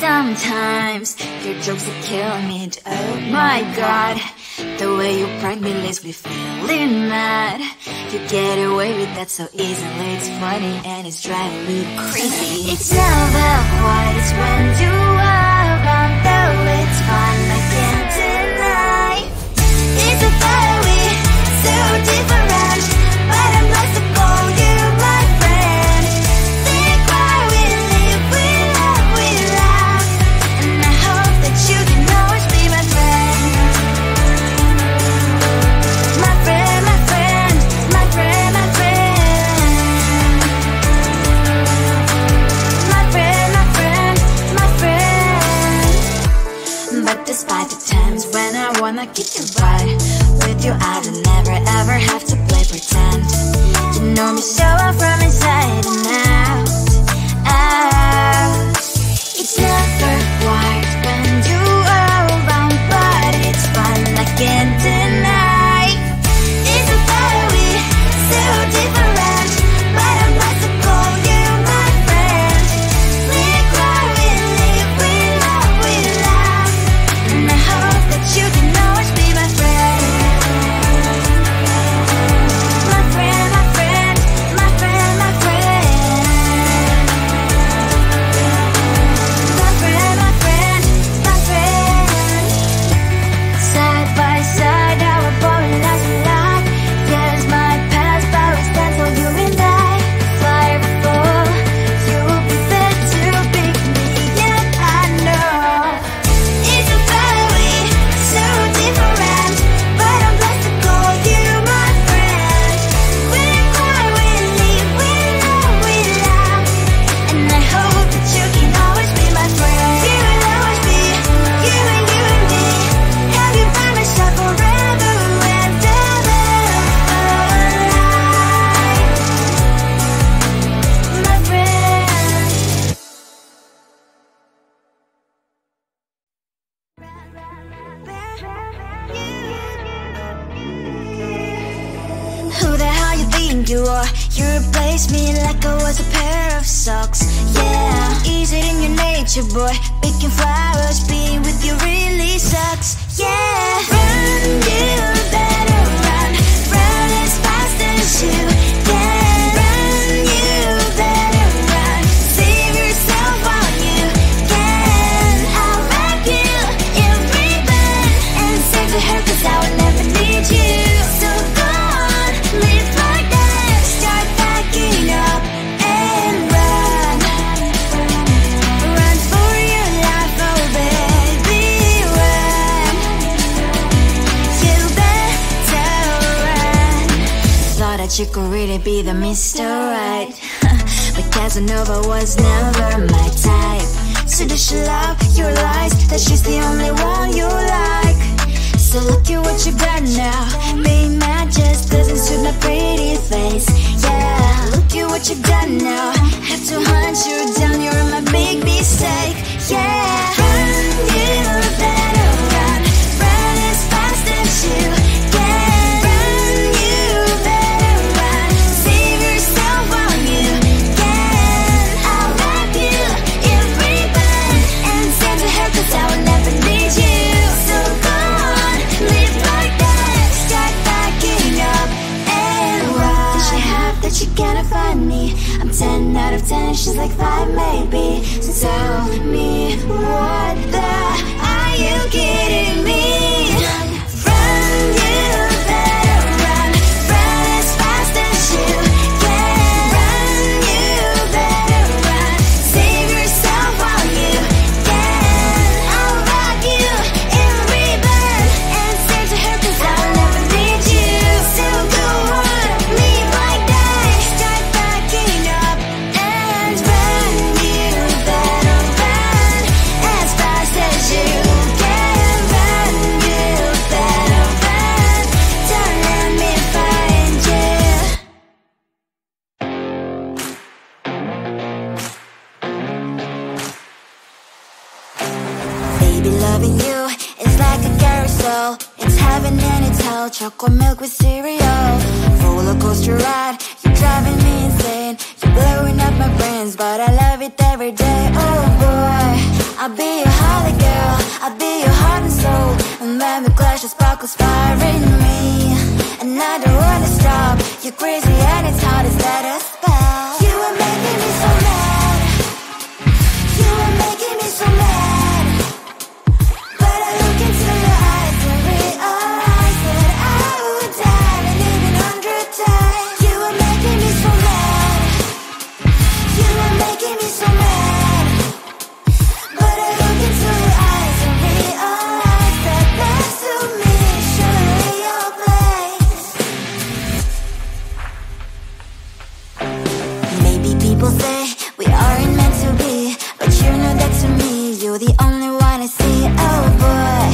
Sometimes your jokes will kill me. Oh my god, the way you prank me leaves me feeling mad. You get away with that so easily. It's funny and it's driving me crazy. It's never quiet, it's when you are around. Though it's fun, I can't deny. It's a very so different, but I'm lost to call you my friend. Think why we live, we love, we laugh, and I hope that you can always be my friend. My friend, my friend, my friend, my friend. My friend, my friend, my friend. But despite the times when I wanna kick your butt, with you I don't never ever have to play pretend. You know me so well from inside and out, out. It's never quiet when you are around, but it's fun, I can't deny. It's a very so different, but I'm about to call you my friend. We cry, we live, we love, we laugh, and I hope that you can always be my friend. My friend, my friend, my friend, my friend. My friend, my friend, my friend. Side by side, our body lasts a lot. Yes, my past, but we stand so you and I. Fly before you will be there to pick me, yet I know it's a very so different, but I'm blessed to call you my friend. We cry, we live, we love, we laugh, and I hope that you can always be my friend. You will always be you and me. Have you by my side forever and ever. My friend. Who the hell you think you are? You replaced me like I was a pair of socks. Yeah, is it in your nature, boy? Picking flowers, being with you really sucks. Yeah, run, you better run. Run as fast as you can. Run, you better run. Save yourself while you can. I'll wrap you in ribbon and send to her, 'cause I will never need you. So go on, live like that. Start packing up and run. Run for your life, oh baby, run. You better run. Thought that you could really be the Mr. Right, but Casanova was never my type. So does she love your lies, that she's the only one you like? So look at what you've done now. Being mad just doesn't suit my pretty face. Yeah, look at what you've done now. Have to hunt you down, you're my big mistake. Yeah, run, you better run. Run as fast as you can. Run, you better run. Save yourself while you can. I'll wrap you in ribbon and send to her, 'cause I will never need you. So go on, live like that. Start packing up and run. Does she have that she cannot find me? I'm 10 out of 10, she's like 5 maybe. So tell me, what the are you kidding me? Run, you better run. Run as fast as you can. Run, you better run. Save yourself while you can. I'll wrap you in ribbon and send to her, 'cause I'll never need you. So go on, live like that. Start packing up and run. You better run as fast as you can. Run, you better run. Don't let me find you. Baby, loving you is like a carousel. It's heaven and it's hell. Chocolate milk with cereal. Roller coaster ride. You're driving me insane. You're blowing up my brains, but I love it every day. Oh boy, I'll be your holly girl, I'll be your heart and soul. And when we clash, the sparkles fire in me. And I don't wanna stop, you're crazy and it's hard as let us spell. You are making me so mad, you are making me so mad. But I look into your eyes and realize that I would die and even 100 times. You are making me so mad, you are making me so mad. But I look into your eyes and realize that next to me is surely your place. Maybe people say we aren't meant to be, but you know that to me, you're the only one I see. Oh boy,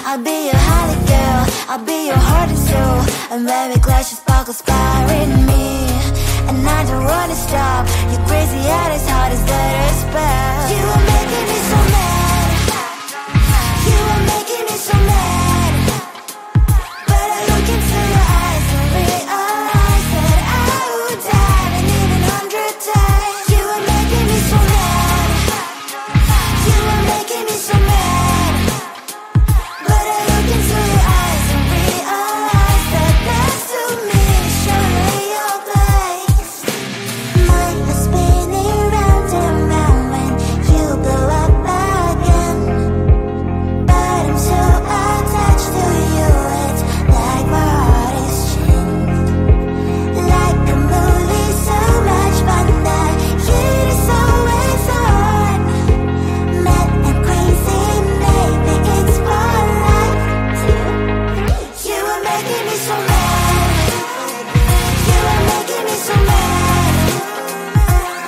I'll be your holly girl, I'll be your heart and soul. And when we clash, the sparkles fire in me. And I don't wanna stop, you're crazy and as hard as let us spell. You are making me so mad, you are making me so mad. But I look into your eyes and realize that I would die and even 100 times. You are making me so mad, you are making me so mad. But I look into your eyes and realize that next to me is surely your place. Mind was spinning round and round when you blow up again. But I'm so attached to you, it's like my heart is chained. Like a movie, so much fun that heat is always on. Mad and crazy, maybe it's polite. You are making me so mad, you are making me so mad.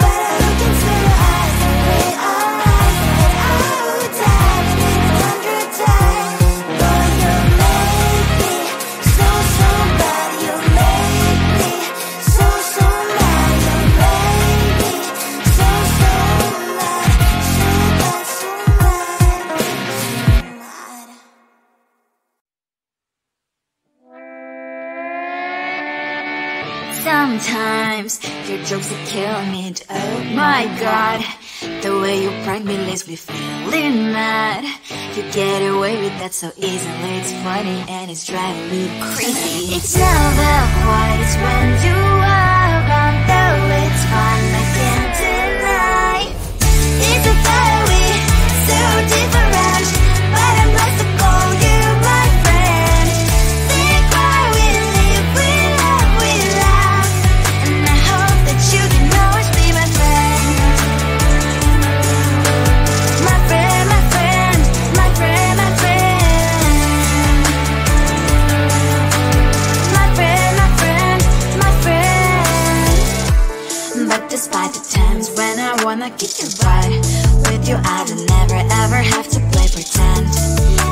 But I look into your eyes and realize that I would die and even 100 times. Boy, you make me so, so bad. You make me so, so mad. You make me so, so mad. So bad, so mad, so mad. Sometimes your jokes will kill me. Oh my god, the way you prank me leaves me feeling mad. You get away with that so easily. It's funny and it's driving me crazy. It's never quite as when you are around, though it's fun, I can't deny. It's a very so different, but I must call you my friend. Think why we live, we love, we laugh. And I hope that you can always be my friend. My friend, my friend, my friend, my friend. My friend, my friend, my friend. But despite the times when I wanna kick you right, with you I don't never ever have to play pretend.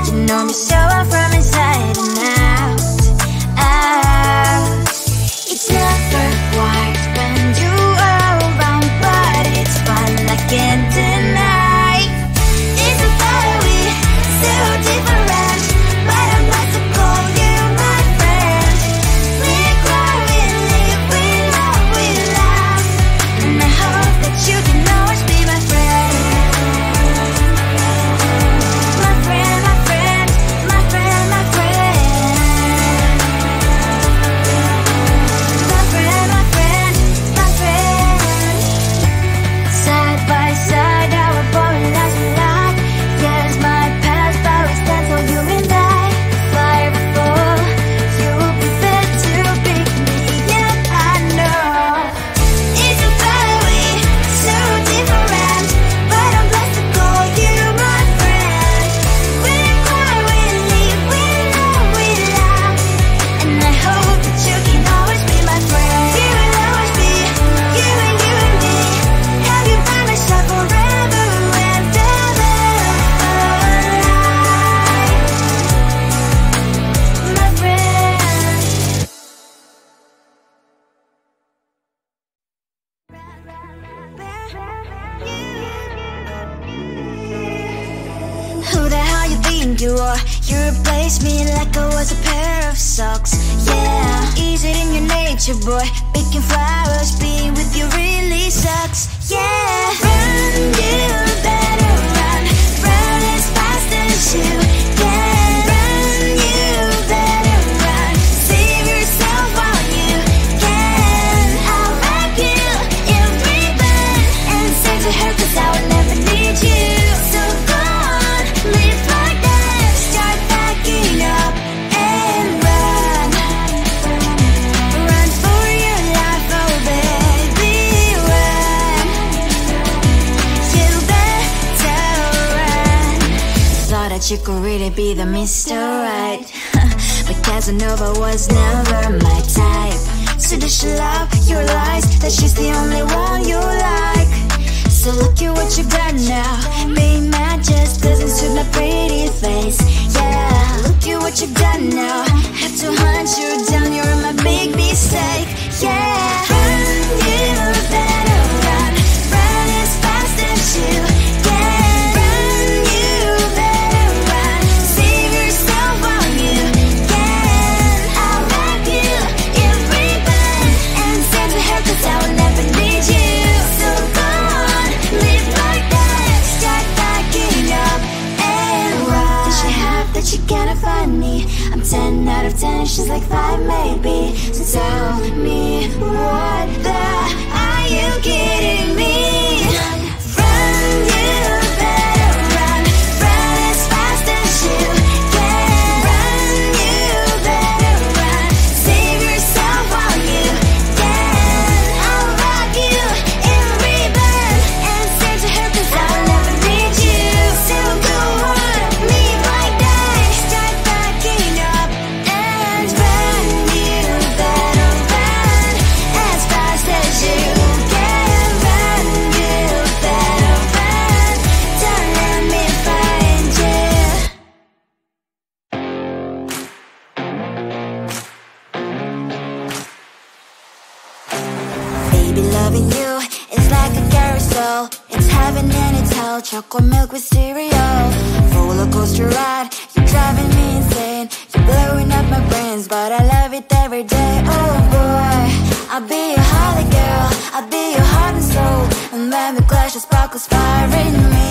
You know me so well from inside and out, out. It's never quite when you are around, but it's fun, I can't deny. It's a very so different, but I must call you my friend. We cry, we live, we love, we laugh. And I hope that you can always be my friend. My friend, my friend, my friend, my friend. My friend, my friend, my friend. Side by side, our body lies a lot. Yes, my past always stands for you and I. Fly before you prefer to pick me, yeah, I know. It's a very so different, but I'm blessed to call you my friend. We cry, we live, we love, we laugh. And I hope that you can always be my friend. You will always be, you and me. Have you found myself forever and ever alive? My friend. Who the hell you think you are? You replaced me like I was a pair of socks. Yeah, is it in your nature, boy? Picking flowers, being with you really sucks. Yeah, run, you better run, run. that you could really be the Mr. Right. But Casanova was never my type. So does she love your lies, that she's the only one you like? So look at what you've done now. Being mad just doesn't suit my pretty face. Yeah, look at what you've done now. Have to hunt you down, you're my big mistake. Yeah, run, you better run. Run as fast as you can. Run, you better run. Save yourself while you can. I'll wrap you in ribbon and send to her, 'cause I will never need you. So go on, live like that. Start backing up and run. Does she have that she cannot find me? I'm 10 out of 10, she's like 5 maybe. So tell me, what the are you kidding me? Run, you better run. Run as fast as you can. Run, you better run. Save yourself while you can. I'll rock you in ribbon and send to her, 'cause I'll never need you. So go on, live like that. Start backing up and run. You better run as fast as you can. Run, you better run. Don't let me find you. Baby, loving you is like a carousel. It's heaven and it's hell. Chocolate milk with cereal. Roller coaster ride. You're driving me insane. You're blowing up my brains, but I love it every day. Oh boy, I'll be your holly girl. I'll be your heart and soul. And when the clash of sparkles fire in me,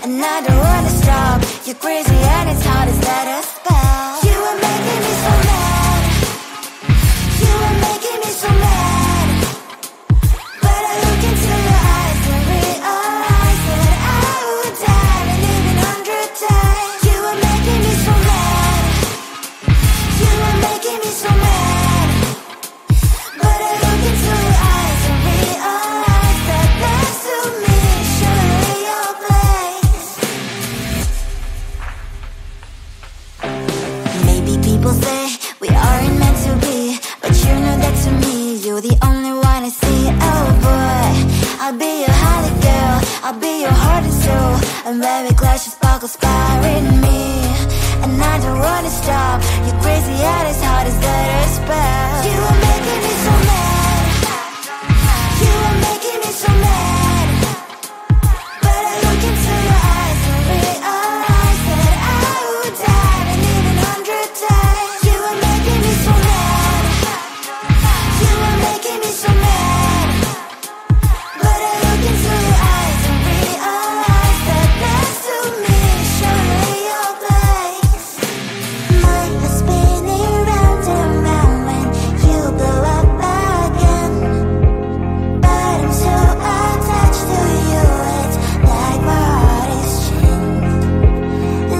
and I don't wanna stop. You're crazy and it's hard as that a spell. You are making me so mad. You are making me so mad. But I look into your eyes and realize that I would die and even 100 times. You are making me so mad. You are making me so mad. But I look into your eyes and realize that next to me is surely your place. Maybe people say we aren't meant to be, but you know that to me, you're the only one I see. Oh boy, I'll be your holly girl. I'll be your heart and soul. And when we clash, the sparkles fire in me, and I don't wanna stop. You're crazy and as hard as that a spell. You are making me so mad. You are making me so mad. But I look into your eyes and realize that I would die and even 100 times. You are making me so mad. You are making me so mad. But I look into your eyes and realize that next to me is surely your place. Mind is spinning round and round when you blow up again. But I'm so attached to you, it's like my heart is chained.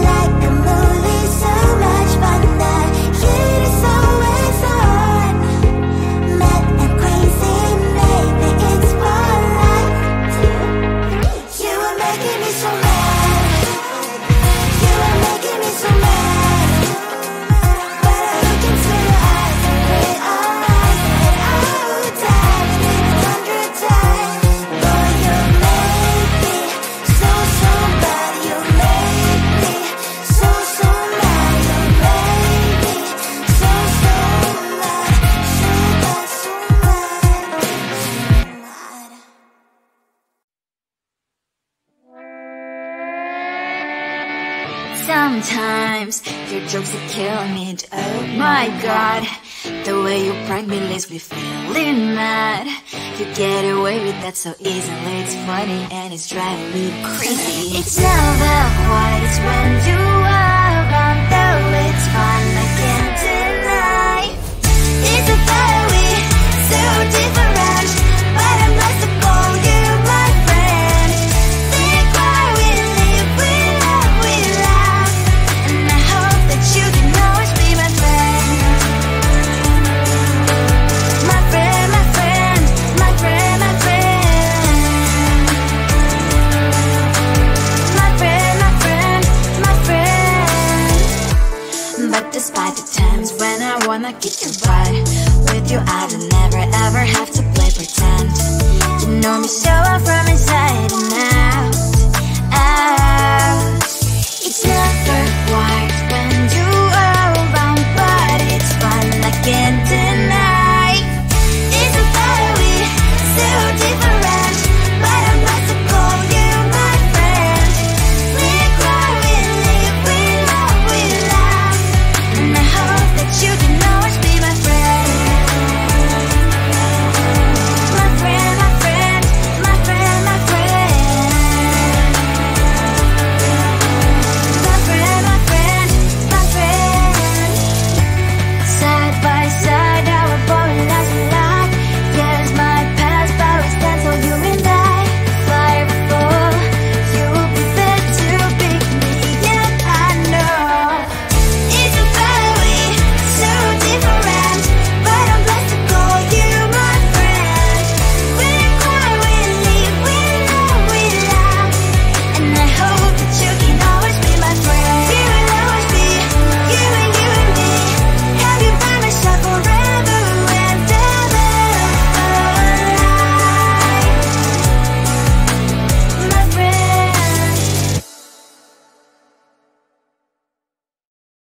Like a movie, so much fun that it is always on. Mad and crazy, maybe it's for life. You are making me so mad. You are making me so mad. But I look into your eyes and realize that I would die and even 100 times. Boy, you make me so, so bad. You make me so, so mad. You make me so, so mad. So bad, so mad, so mad. Sometimes your jokes are killing me. Oh my god, the way you prank me leaves me feeling mad. You get away with that so easily. It's funny and it's driving me crazy. It's never quiet when you are around, though it's fun, I can't deny. It's a fire we so different, but I'm blessed to call you my friend. Think why we live, we love, we laugh, and I hope that you can always be my friend. My friend, my friend, my friend, my friend. My friend, my friend, my friend. you can ride with your eyes and never ever have to play pretend. You know me so